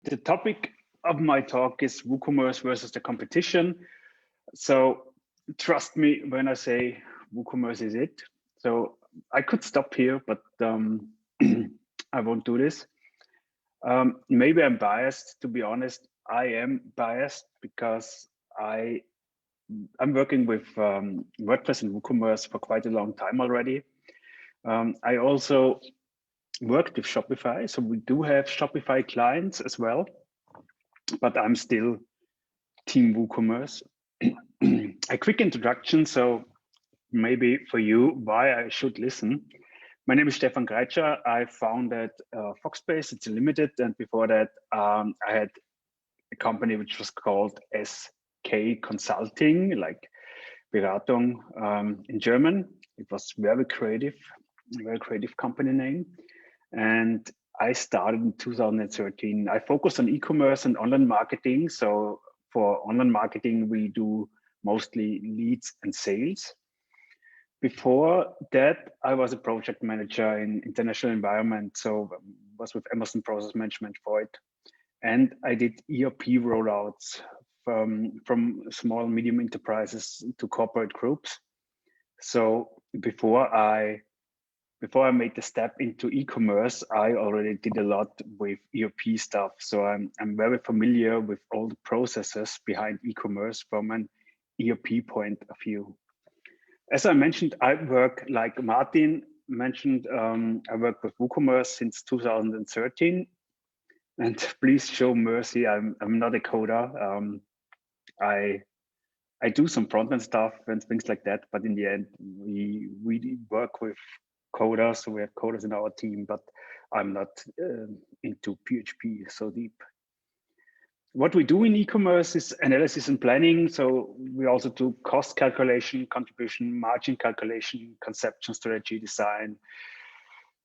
The topic of my talk is WooCommerce versus the competition. So trust me when I say WooCommerce is it. So I could stop here, but I won't do this. Maybe I'm biased. To be honest, I am biased because I'm working with WordPress and WooCommerce for quite a long time already. I also worked with Shopify, so we do have Shopify clients as well, but I'm still Team WooCommerce. A quick introduction, so maybe for you, why I should listen. My name is Stefan Krajczar. I founded Foxbase, it's limited, and before that, I had a company which was called SK Consulting, like Beratung in German. It was very creative company name. And I started in 2013. I focused on e-commerce and online marketing. So for online marketing, we do mostly leads and sales. Before that, I was a project manager in international environment. So was with Amazon Process Management for it. And I did ERP rollouts from small, medium enterprises to corporate groups. So before I made the step into e-commerce, I already did a lot with ERP stuff. So I'm very familiar with all the processes behind e-commerce from an ERP point of view. As I mentioned, I work, like Martin mentioned, I work with WooCommerce since 2013. And please show mercy, I'm not a coder. I do some front-end stuff and things like that, but in the end, we work with coders, so we have coders in our team, but I'm not into PHP so deep. What we do in e-commerce is analysis and planning. So we also do cost calculation, contribution, margin calculation, conception, strategy, design,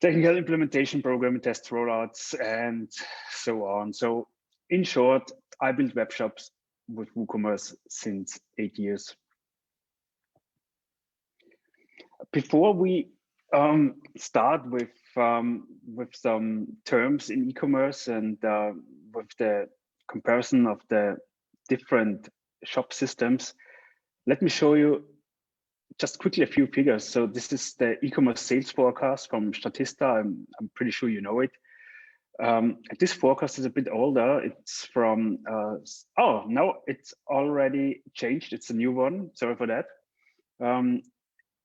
technical implementation, program, test rollouts, and so on. So in short, I build web shops with WooCommerce since 8 years. Before we start with some terms in e-commerce and with the comparison of the different shop systems, let me show you just quickly a few figures. So this is the e-commerce sales forecast from Statista. I'm pretty sure you know it. This forecast is a bit older. It's from, oh, no, it's already changed. It's a new one. Sorry for that.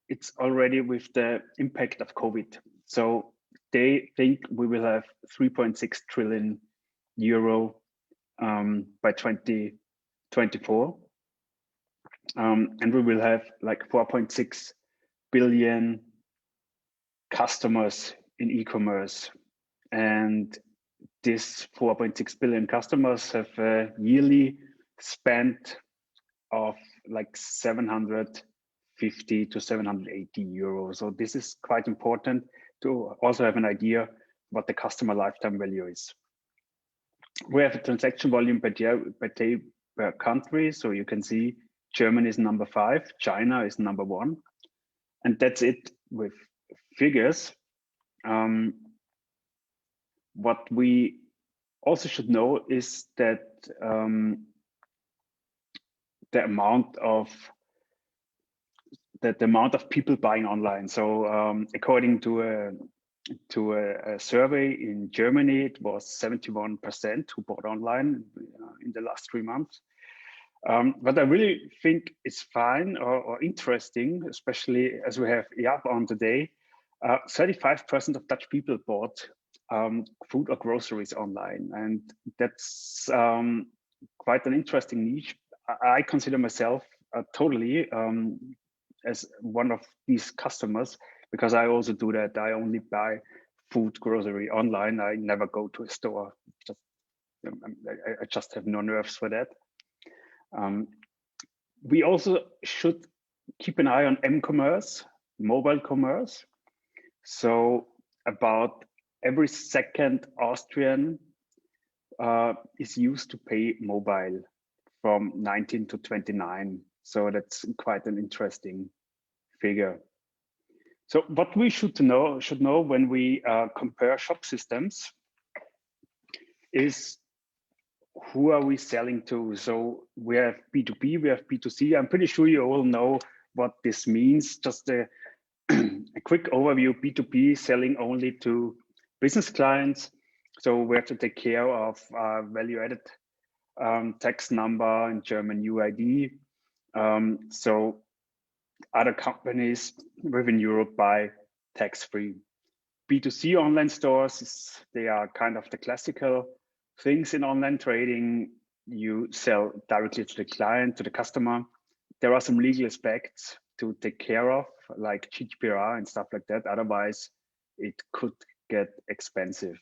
It's already with the impact of COVID. So they think we will have 3.6 trillion euro by 2024. And we will have like 4.6 billion customers in e-commerce. And this 4.6 billion customers have a yearly spend of like 750 to 780 euros. So this is quite important to also have an idea what the customer lifetime value is. We have a transaction volume per day per country. So you can see Germany is number 5, China is number 1. And that's it with figures. What we also should know is that the amount of people buying online. So according to a survey in Germany, it was 71% who bought online in the last 3 months. What I really think is fine or interesting, especially as we have Jaap on today, 35% of Dutch people bought food or groceries online. And that's quite an interesting niche. I consider myself totally as one of these customers, because I also do that. I only buy food, grocery online. I never go to a store. I just have no nerves for that. We also should keep an eye on m-commerce, mobile commerce. So about every second Austrian is used to pay mobile from 19 to 29. So that's quite an interesting figure. So what we should know when we compare shop systems is who are we selling to? So we have B2B, we have B2C. I'm pretty sure you all know what this means. Just a quick overview. B2B selling only to business clients. So we have to take care of value-added tax number, in German UID. So other companies within Europe buy tax-free. B2C online stores, they are kind of the classical things in online trading. You sell directly to the client, to the customer. There are some legal aspects to take care of, like GDPR and stuff like that. Otherwise, it could get expensive.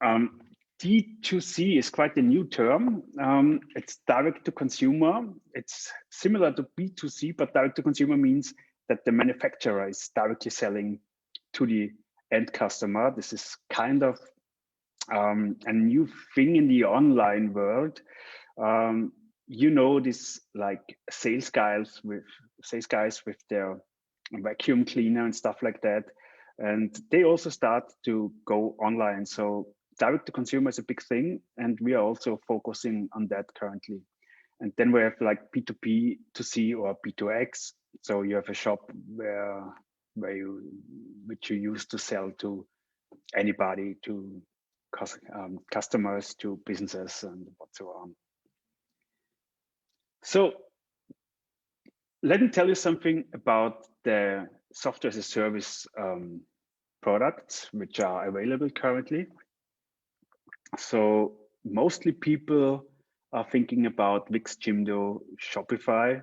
D2C is quite a new term. It's direct to consumer. It's similar to B2C, but direct to consumer means that the manufacturer is directly selling to the end customer. This is kind of a new thing in the online world. You know, this like sales guys with their vacuum cleaner and stuff like that, and they also start to go online. So direct to consumer is a big thing, and we are also focusing on that currently. And then we have like B2B to C or B2X. So you have a shop which you use to sell to anybody, to customers, to businesses, and so on. So let me tell you something about the software as a service products which are available currently. So mostly people are thinking about Wix, Jimdo, Shopify.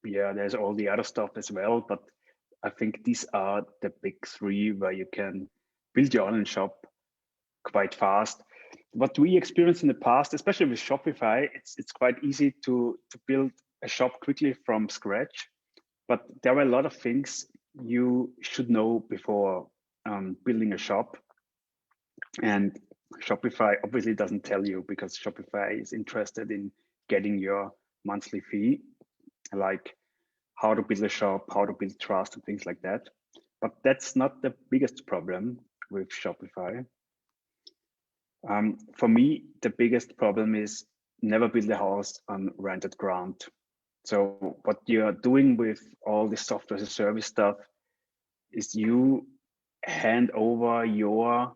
Yeah, there's all the other stuff as well, but I think these are the big three where you can build your online shop quite fast. What we experienced in the past, especially with Shopify, it's quite easy to build a shop quickly from scratch, but there are a lot of things you should know before building a shop. And Shopify obviously doesn't tell you, because Shopify is interested in getting your monthly fee, like how to build a shop, how to build trust and things like that. But that's not the biggest problem with Shopify. For me, the biggest problem is never build a house on rented ground. So what you're doing with all this software as a service stuff is you hand over your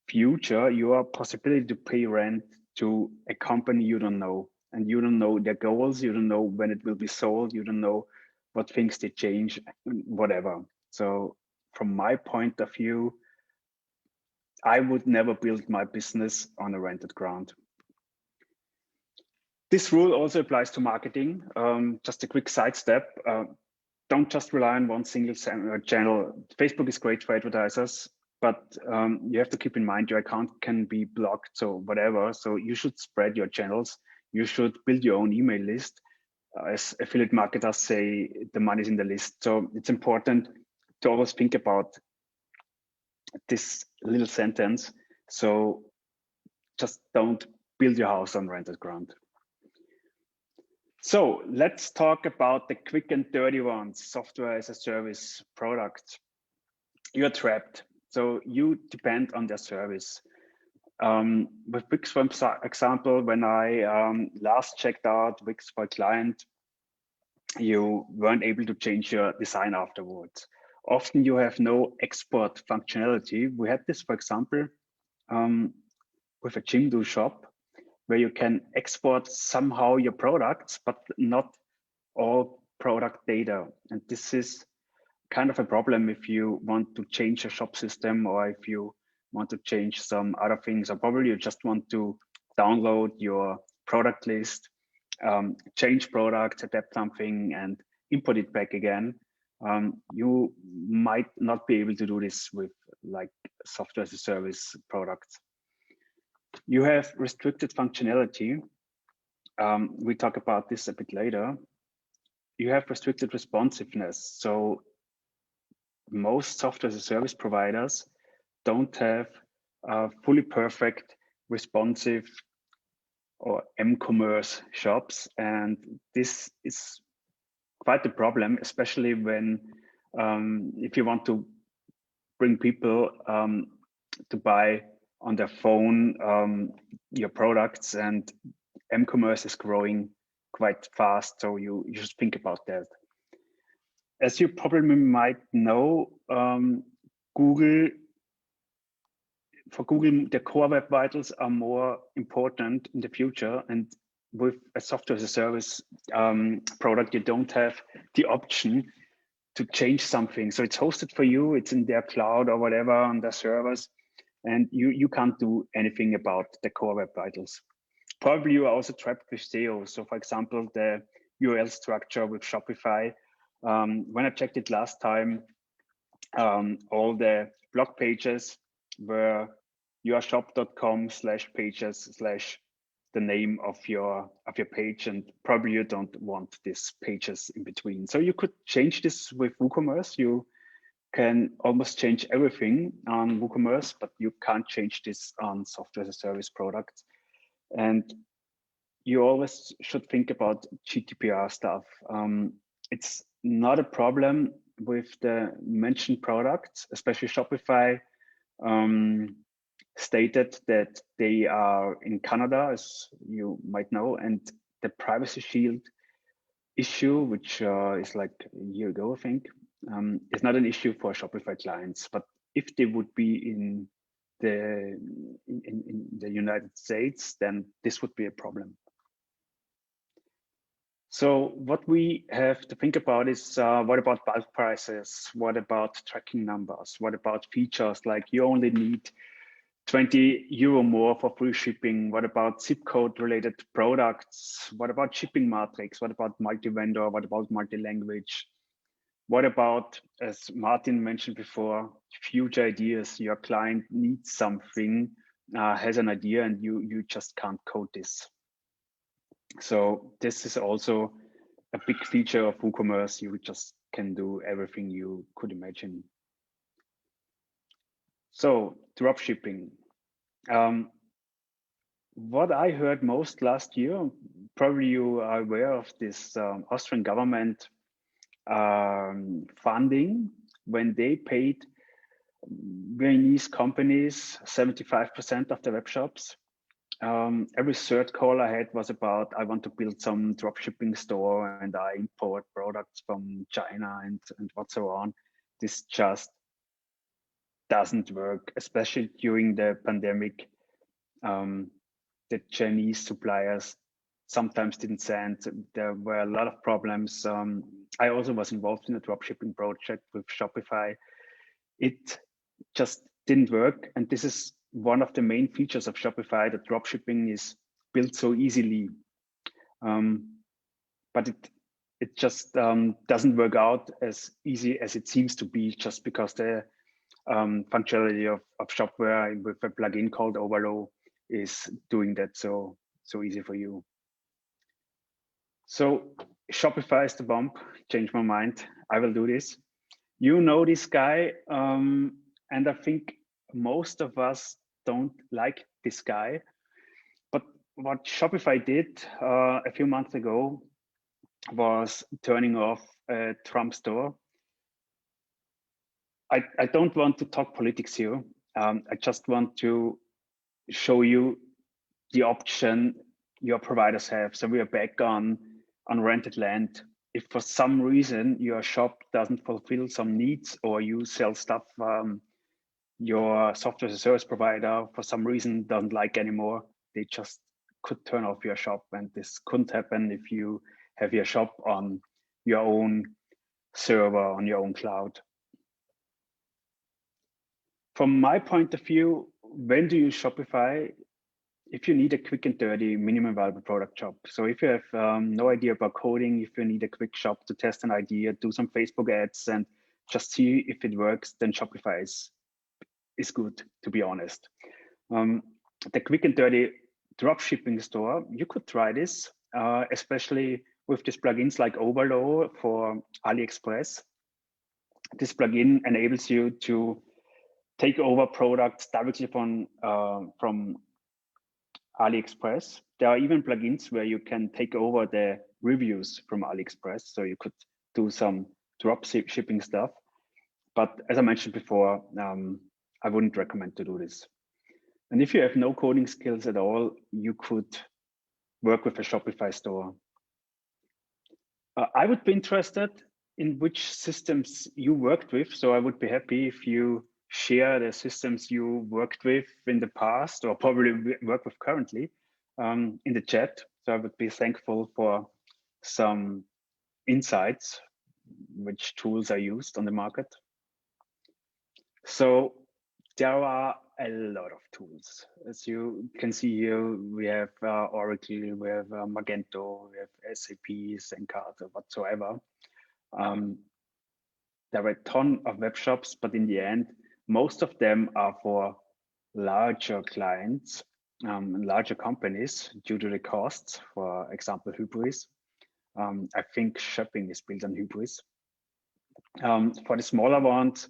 future, your possibility to pay rent to a company you don't know. And you don't know their goals, you don't know when it will be sold, you don't know what things they change, whatever. So from my point of view, I would never build my business on a rented ground. This rule also applies to marketing. Just a quick sidestep. Don't just rely on one single channel. Facebook is great for advertisers, but you have to keep in mind your account can be blocked, so whatever. So you should spread your channels. You should build your own email list. As affiliate marketers say, the money's in the list. So it's important to always think about this little sentence. So just don't build your house on rented ground. So let's talk about the quick and dirty ones, software as a service products. You're trapped. So you depend on their service. With Wix, for example, when I last checked out Wix for a client, you weren't able to change your design afterwards. Often you have no export functionality. We had this, for example, with a Jimdo shop, where you can export somehow your products, but not all product data. And this is kind of a problem if you want to change a shop system, or if you want to change some other things, or probably you just want to download your product list, change products, adapt something and import it back again. You might not be able to do this with like software as a service products. You have restricted functionality. We talk about this a bit later. You have restricted responsiveness. So most software as a service providers don't have fully perfect responsive or m-commerce shops. And this is quite a problem, especially when if you want to bring people to buy on their phone your products, and m-commerce is growing quite fast, so you should think about that. As you probably might know, Google, the core web vitals are more important in the future, and with a software as a service product, you don't have the option to change something. So it's hosted for you, it's in their cloud or whatever on their servers, and you can't do anything about the core web vitals. Probably you are also trapped with SEO. So for example, the URL structure with Shopify, when I checked it last time, all the blog pages were yourshop.com/pages/ the name of your page, and probably you don't want these pages in between. So you could change this with WooCommerce. You can almost change everything on WooCommerce, but you can't change this on software as a service products. And you always should think about GDPR stuff. It's not a problem with the mentioned products, especially Shopify stated that they are in Canada, as you might know, and the Privacy Shield issue, which is like a year ago, I think, is not an issue for Shopify clients. But if they would be in the United States, then this would be a problem. So what we have to think about is what about bulk prices? What about tracking numbers? What about features like you only need 20 euro more for free shipping? What about zip code related products? What about shipping matrix? What about multi-vendor? What about multi-language? What about, as Martin mentioned before, future ideas? Your client needs something, has an idea, and you just can't code this. So this is also a big feature of WooCommerce. You just can do everything you could imagine. So dropshipping. What I heard most last year, probably you are aware of this Austrian government funding, when they paid Viennese companies 75% of the web shops. Every third call I had was about, I want to build some dropshipping store and I import products from China and what so on. This just doesn't work, especially during the pandemic. The Chinese suppliers sometimes didn't send. There were a lot of problems. I also was involved in a dropshipping project with Shopify. It just didn't work. And this is one of the main features of Shopify, that dropshipping is built so easily. But it just doesn't work out as easy as it seems to be, just because the functionality of Shopware with a plugin called Overload is doing that so easy for you. So Shopify is the bomb. Change my mind. I will do this. You know this guy, and I think most of us don't like this guy. But what Shopify did a few months ago was turning off a Trump store. I don't want to talk politics here. I just want to show you the option your providers have. So we are back on rented land. If for some reason your shop doesn't fulfill some needs, or you sell stuff your software as a service provider for some reason doesn't like anymore, they just could turn off your shop. And this couldn't happen if you have your shop on your own server, on your own cloud. From my point of view, when do you use Shopify? If you need a quick and dirty minimum viable product shop. So if you have no idea about coding, if you need a quick shop to test an idea, do some Facebook ads and just see if it works, then Shopify is good, to be honest. The quick and dirty dropshipping store, you could try this, especially with these plugins like Overload for AliExpress. This plugin enables you to take over products directly from AliExpress. There are even plugins where you can take over the reviews from AliExpress, so you could do some drop shipping stuff. But as I mentioned before, I wouldn't recommend to do this. And if you have no coding skills at all, you could work with a Shopify store. I would be interested in which systems you worked with. So I would be happy if you share the systems you worked with in the past or probably work with currently in the chat. So I would be thankful for some insights, which tools are used on the market. So there are a lot of tools. As you can see here, we have Oracle, we have Magento, we have SAP, Zencaster, whatsoever. There are a ton of web shops, but in the end, most of them are for larger clients and larger companies due to the costs. For example, Hybris. I think shopping is built on Hybris. For the smaller ones,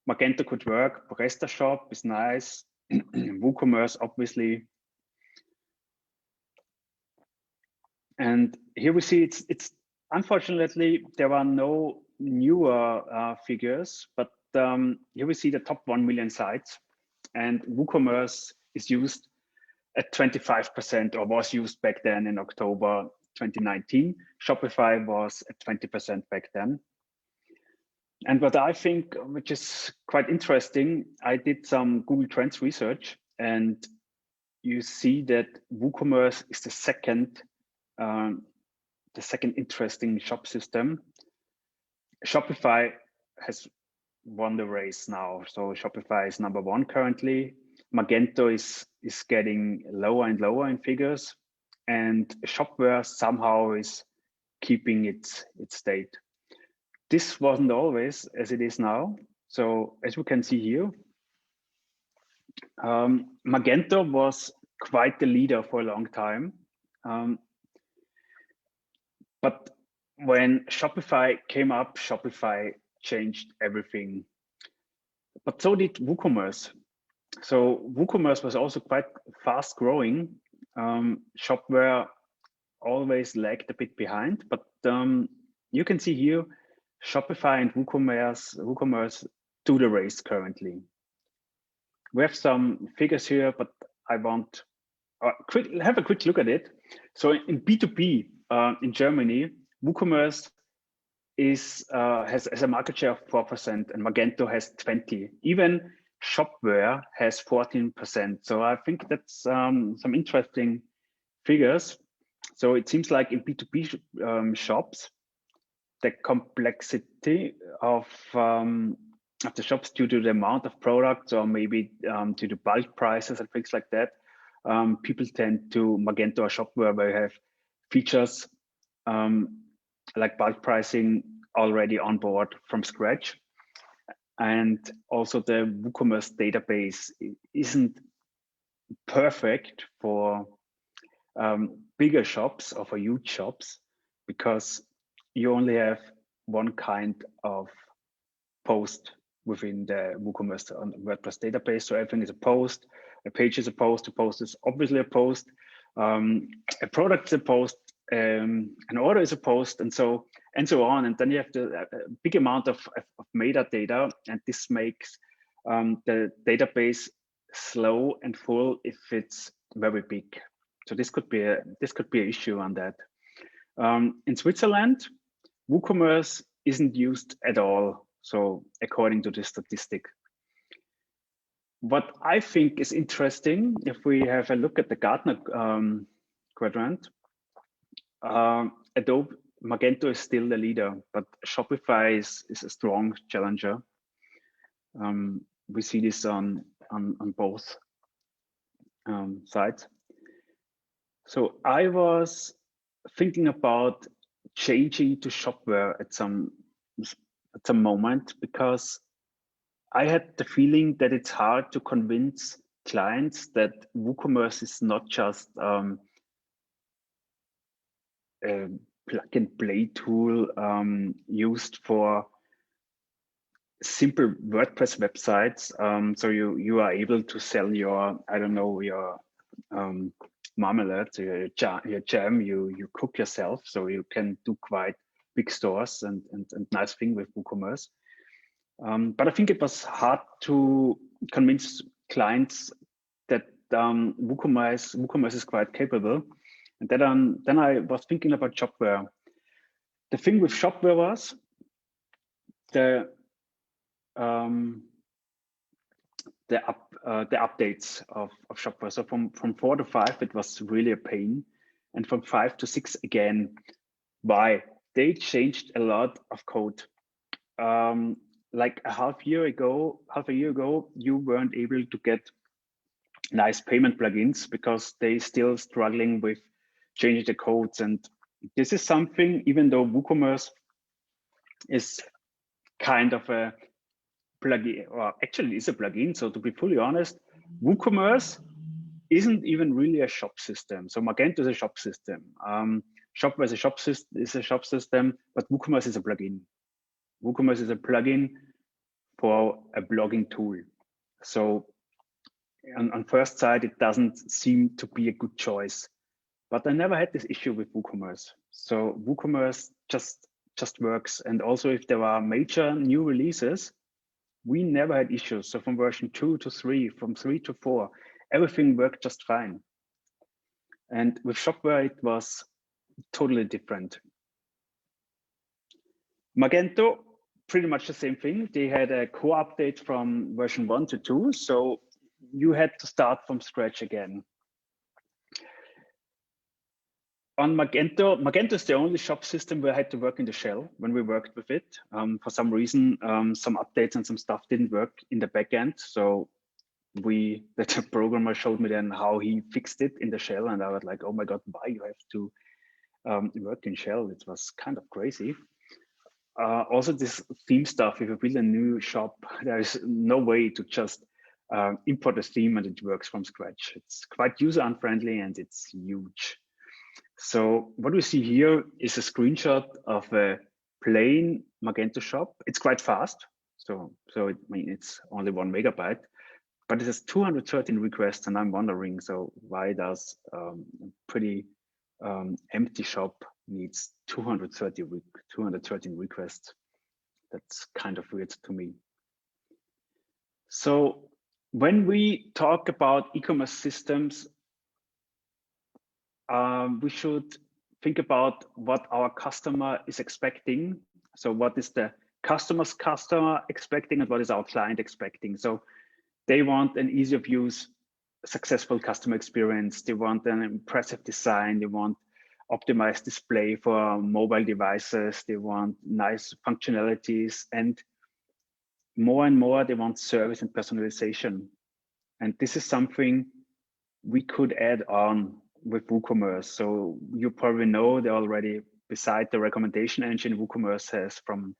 Magento could work. PrestaShop is nice. WooCommerce, obviously. And here we see it's unfortunately there are no newer figures, but here we see the top 1 million sites, and WooCommerce is used at 25%, or was used back then in October 2019. Shopify was at 20% back then. And what I think, which is quite interesting, I did some Google Trends research, and you see that WooCommerce is the second interesting shop system. Shopify has won the race now. So Shopify is #1 currently. Magento is getting lower and lower in figures, and Shopware somehow is keeping its state. This wasn't always as it is now. So as we can see here, Magento was quite the leader for a long time. But when Shopify came up, Shopify changed everything. But so did WooCommerce. So WooCommerce was also quite fast growing. Shopware always lagged a bit behind, but you can see here, Shopify and WooCommerce do the race currently. We have some figures here, but I want have a quick look at it. So in B2B in Germany, WooCommerce has a market share of 4%, and Magento has 20%. Even Shopware has 14%. So I think that's some interesting figures. So it seems like in B2B shops, the complexity of the shops due to the amount of products, or maybe due to bulk prices and things like that, people tend to Magento or Shopware, where you have features like bulk pricing already on board from scratch. And also the WooCommerce database isn't perfect for bigger shops or for huge shops, because you only have one kind of post within the WooCommerce WordPress database. So everything is a post, a page is a post is obviously a post, a product is a post, an order is a post, and so on. And then you have a big amount of metadata, and this makes the database slow and full if it's very big. So this could be an issue on that. In Switzerland, WooCommerce isn't used at all. So according to the statistic, what I think is interesting, if we have a look at the Gartner quadrant, Adobe Magento is still the leader, but Shopify is a strong challenger. We see this on both sides. So I was thinking about changing to Shopware at some moment, because I had the feeling that it's hard to convince clients that WooCommerce is not just a plug and play tool used for simple WordPress websites. So you are able to sell your, I don't know, your marmalade, your jam, you cook yourself, so you can do quite big stores and nice thing with WooCommerce. But I think it was hard to convince clients that WooCommerce is quite capable. And then I was thinking about Shopware. The thing with Shopware was the updates of Shopware. So from 4 to 5, it was really a pain, and from 5 to 6 again. Why? They changed a lot of code. Like a year ago, you weren't able to get nice payment plugins because they still struggling with changing the codes. And this is something, even though WooCommerce is kind of a plugin, or actually is a plugin. So to be fully honest, WooCommerce isn't even really a shop system. So Magento is a shop system. Shopware is a shop system, but WooCommerce is a plugin. WooCommerce is a plugin for a blogging tool. So on first sight, it doesn't seem to be a good choice. But I never had this issue with WooCommerce. So WooCommerce just works. And also if there are major new releases, we never had issues. So from version 2 to 3, from 3 to 4, everything worked just fine. And with Shopware, it was totally different. Magento, pretty much the same thing. They had a core update from version 1 to 2. So you had to start from scratch again. On Magento is the only shop system where I had to work in the shell when we worked with it. For some reason, some updates and some stuff didn't work in the backend. So the programmer showed me then how he fixed it in the shell. And I was like, oh my God, why you have to work in shell? It was kind of crazy. Also this theme stuff, if you build a new shop, there is no way to just import a theme and it works from scratch. It's quite user unfriendly and it's huge. So what we see here is a screenshot of a plain Magento shop. It's quite fast. So it's only 1 megabyte, but it has 213 requests, and I'm wondering, so why does a pretty empty shop needs 213 requests? That's kind of weird to me. So when we talk about e-commerce systems, we should think about what our customer is expecting. So what is the customer expecting and what is our client expecting? So they want an ease of use, successful customer experience. They want an impressive design. They want optimized display for mobile devices. They want nice functionalities, and more they want service and personalization. And this is something we could add on with WooCommerce. So you probably know they already, beside the recommendation engine WooCommerce has from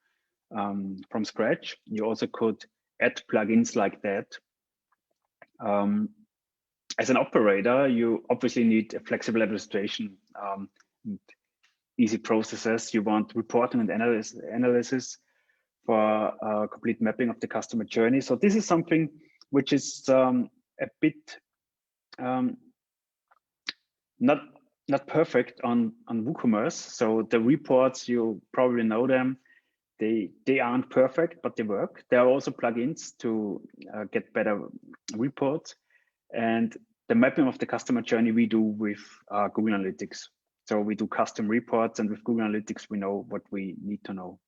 scratch, you also could add plugins like that. As an operator, you obviously need a flexible administration, easy processes. You want reporting and analysis for complete mapping of the customer journey. So this is something which is a bit not perfect on WooCommerce. So the reports, you probably know them. They aren't perfect, but they work. There are also plugins to get better reports. And the mapping of the customer journey we do with Google Analytics. So we do custom reports, and with Google Analytics, we know what we need to know.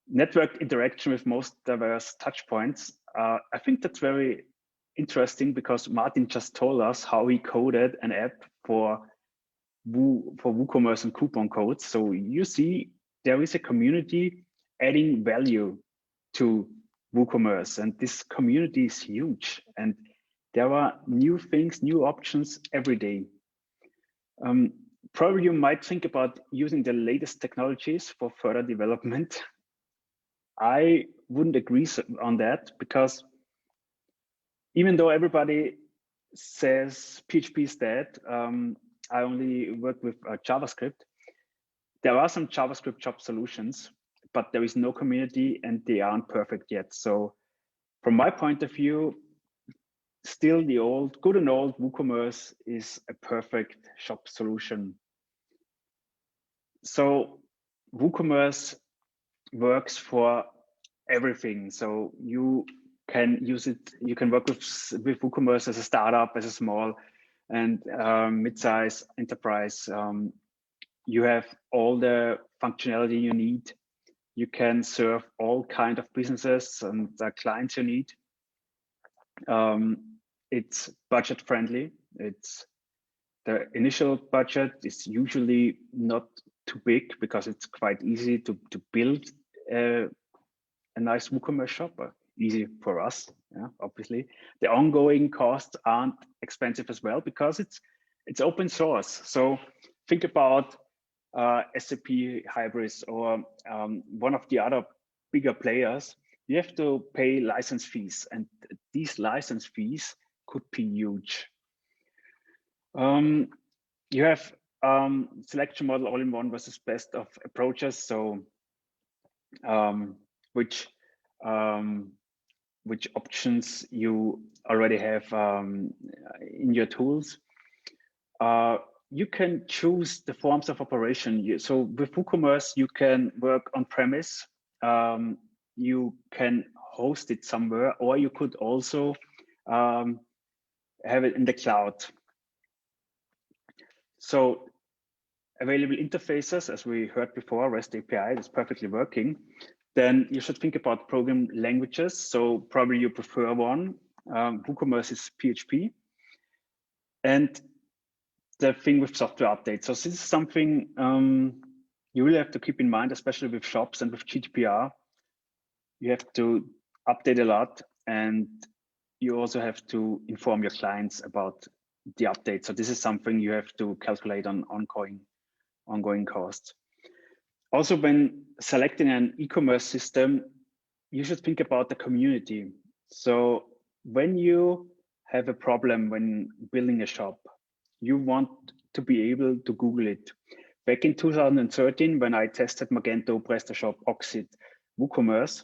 Network interaction with most diverse touch points. I think that's very interesting because Martin just told us how he coded an app for WooCommerce and coupon codes. So you see, there is a community adding value to WooCommerce, and this community is huge. And there are new things, new options every day. Probably you might think about using the latest technologies for further development. I wouldn't agree on that, because even though everybody says PHP is dead, I only work with JavaScript. There are some JavaScript job solutions, but there is no community and they aren't perfect yet. So from my point of view, still the good and old WooCommerce is a perfect shop solution. So WooCommerce works for everything. So you can use it. You can work with WooCommerce as a startup, as a small and mid-size enterprise. You have all the functionality you need. You can serve all kind of businesses and clients you need. It's budget friendly. It's the initial budget is usually not too big because it's quite easy to build a nice WooCommerce shop. Easy for us, yeah, obviously. The ongoing costs aren't expensive as well because it's open source. So think about SAP Hybris or one of the other bigger players. You have to pay license fees, and these license fees could be huge. You have selection model all in one versus best of approaches. So which options you already have in your tools. You can choose the forms of operation. So with WooCommerce, you can work on premise. You can host it somewhere, or you could also have it in the cloud. So available interfaces, as we heard before, REST API is perfectly working. Then you should think about program languages. So probably you prefer one. WooCommerce is PHP. And the thing with software updates. So this is something you really have to keep in mind, especially with shops and with GDPR. You have to update a lot, and you also have to inform your clients about the update. So this is something you have to calculate on ongoing costs. Also, when selecting an e-commerce system, you should think about the community. So when you have a problem when building a shop, you want to be able to Google it. Back in 2013, when I tested Magento, PrestaShop, Oxid, WooCommerce,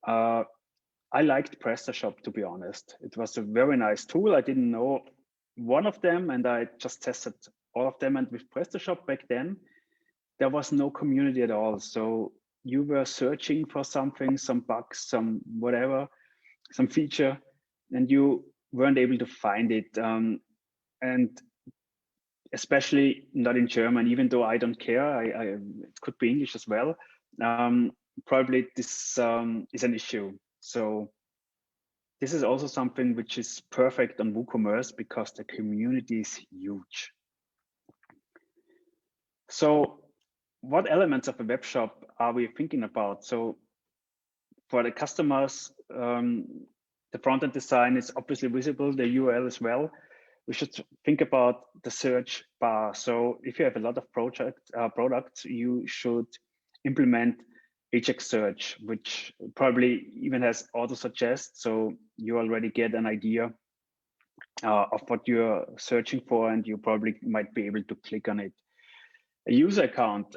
I liked PrestaShop, to be honest. It was a very nice tool. I didn't know one of them, and I just tested all of them. And with PrestaShop back then, there was no community at all. So you were searching for something, some bugs, some whatever, some feature, and you weren't able to find it. And especially not in German, even though I don't care, it could be English as well. Probably this is an issue. So this is also something which is perfect on WooCommerce because the community is huge. So what elements of a web shop are we thinking about? So for the customers, the front-end design is obviously visible, the URL as well. We should think about the search bar. So if you have a lot of products, you should implement Ajax search, which probably even has auto suggest. So you already get an idea of what you're searching for, and you probably might be able to click on it. A user account.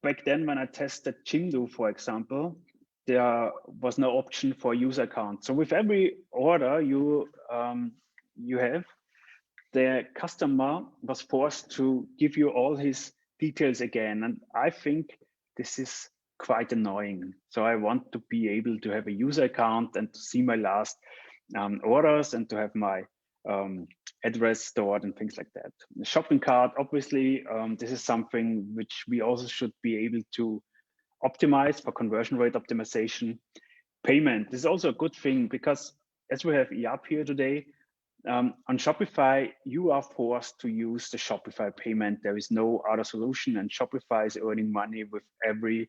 Back then, when I tested Jimdo, for example, there was no option for user account. So with every order you have, the customer was forced to give you all his details again. And I think this is quite annoying. So I want to be able to have a user account and to see my last orders and to have my address stored and things like that. The shopping cart, obviously, this is something which we also should be able to optimize for conversion rate optimization. Payment, this is also a good thing because as we have ERP here today, on Shopify, you are forced to use the Shopify payment. There is no other solution, and Shopify is earning money with every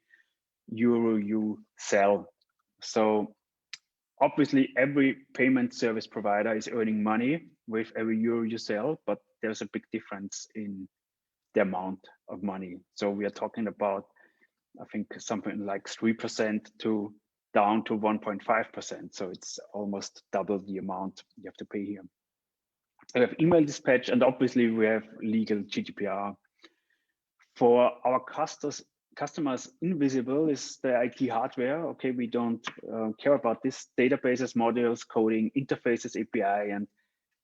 euro you sell. So obviously, every payment service provider is earning money with every euro you sell, but there's a big difference in the amount of money. So we are talking about, I think, something like 3% to down to 1.5%. So it's almost double the amount you have to pay here. We have email dispatch, and obviously we have legal GDPR. For our customers, invisible is the IT hardware. Okay, we don't care about this: databases, modules, coding, interfaces, API, and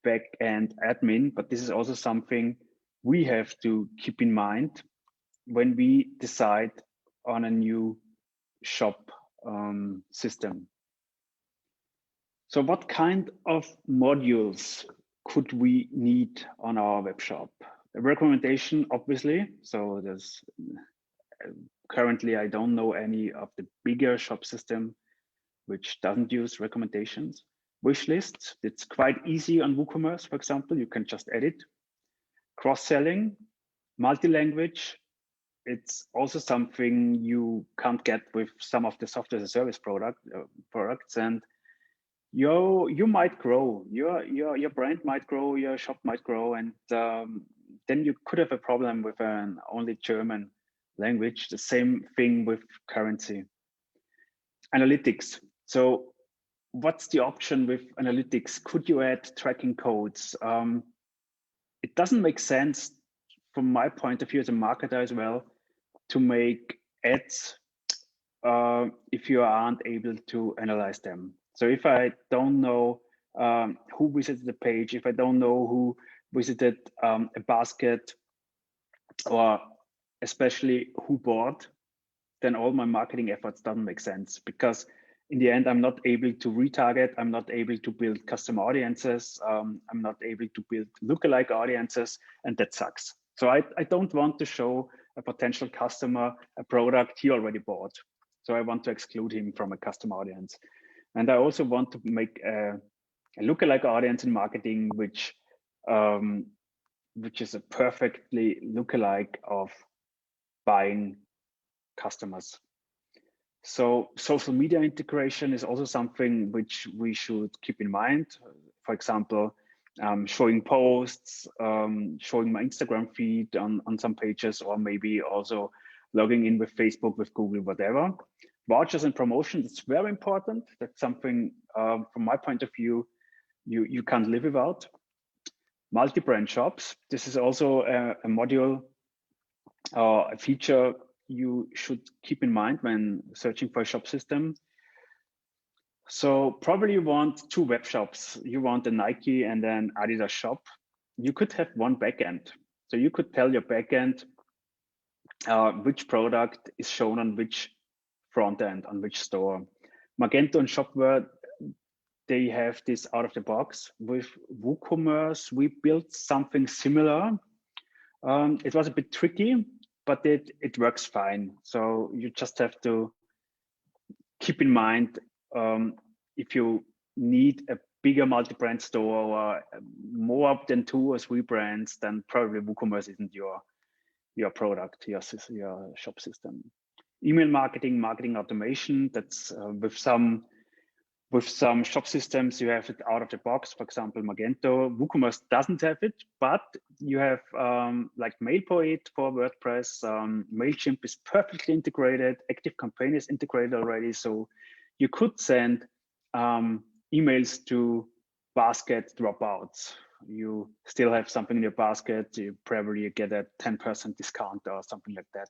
back-end admin. But this is also something we have to keep in mind when we decide on a new shop system. So what kind of modules could we need on our web shop? A recommendation, obviously. So there's currently, I don't know any of the bigger shop system which doesn't use recommendations. Wish lists, it's quite easy on WooCommerce, for example, you can just edit. Cross-selling, multi-language, it's also something you can't get with some of the software as a service products, and you might grow, your brand might grow, your shop might grow, and then you could have a problem with an only German language. The same thing with currency. Analytics. So what's the option with analytics? Could you add tracking codes? It doesn't make sense from my point of view as a marketer as well to make ads if you aren't able to analyze them. So if I don't know who visited the page, if I don't know who visited a basket, or especially who bought, then all my marketing efforts don't make sense, because in the end, I'm not able to retarget, I'm not able to build custom audiences, I'm not able to build lookalike audiences, and that sucks. So I don't want to show a potential customer a product he already bought. So I want to exclude him from a custom audience. And I also want to make a lookalike audience in marketing, which is a perfectly lookalike of buying customers. So social media integration is also something which we should keep in mind. For example, showing posts, showing my Instagram feed on some pages, or maybe also logging in with Facebook, with Google, whatever. Vouchers and promotions, it's very important. That's something from my point of view, you can't live without. Multi-brand shops, this is also a module, a feature you should keep in mind when searching for a shop system. So probably you want two web shops. You want a Nike and an Adidas shop. You could have one backend. So you could tell your backend which product is shown on which front end, on which store. Magento and Shopware, they have this out of the box. With WooCommerce, we built something similar. It was a bit tricky, but it works fine. So you just have to keep in mind, if you need a bigger multi-brand store or more than 2 or 3 brands, then probably WooCommerce isn't your product, your shop system. Email marketing, marketing automation, that's with some shop systems, you have it out of the box. For example, Magento. WooCommerce doesn't have it, but you have like MailPoet for WordPress. MailChimp is perfectly integrated. ActiveCampaign is integrated already. So you could send emails to basket dropouts. You still have something in your basket. You probably get a 10% discount or something like that.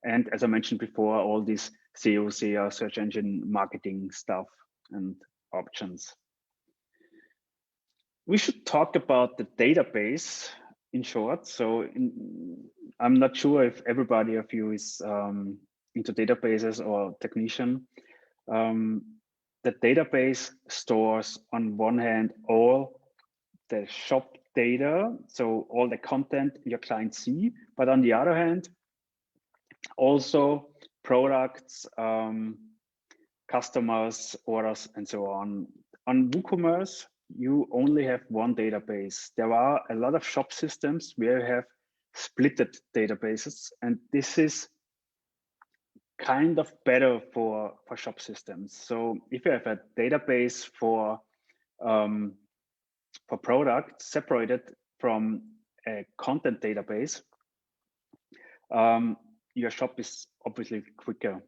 And as I mentioned before, all this SEO, search engine marketing stuff and options. We should talk about the database in short. So I'm not sure if everybody of you is into databases or technician. The database stores on one hand all the shop data, so all the content your clients see, but on the other hand, also products, customers, orders, and so on. On WooCommerce, you only have one database. There are a lot of shop systems where you have splitted databases, and this is kind of better for shop systems. So if you have a database for products separated from a content database, your shop is obviously quicker.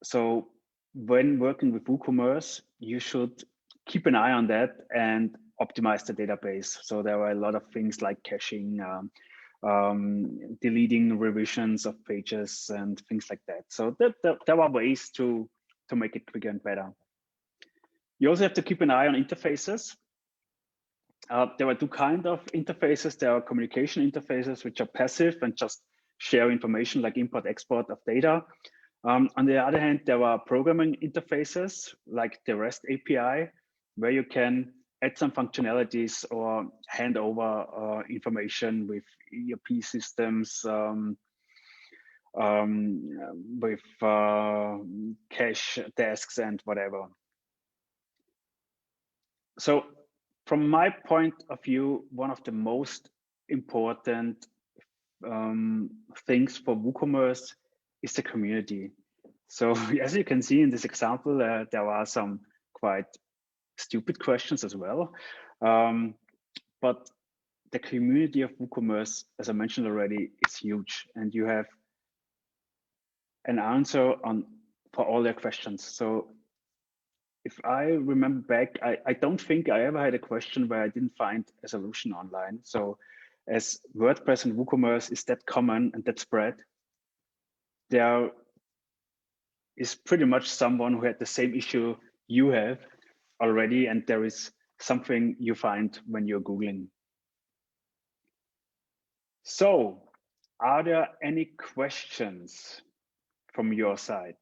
So when working with WooCommerce, you should keep an eye on that and optimize the database. So there are a lot of things like caching, deleting revisions of pages and things like that. So there are ways to make it quicker and better. You also have to keep an eye on interfaces. There are 2 kinds of interfaces. There are communication interfaces, which are passive and just share information like import, export of data. On the other hand, there are programming interfaces like the REST API, where you can add some functionalities or hand over information with ERP systems, with cache desks and whatever. So from my point of view, one of the most important things for WooCommerce is the community. So as you can see in this example, there are some quite stupid questions as well. But the community of WooCommerce, as I mentioned already, is huge, and you have an answer for all their questions. So if I remember back, I don't think I ever had a question where I didn't find a solution online. So as WordPress and WooCommerce is that common and that spread, there is pretty much someone who had the same issue you have already, and there is something you find when you're Googling. So are there any questions from your side?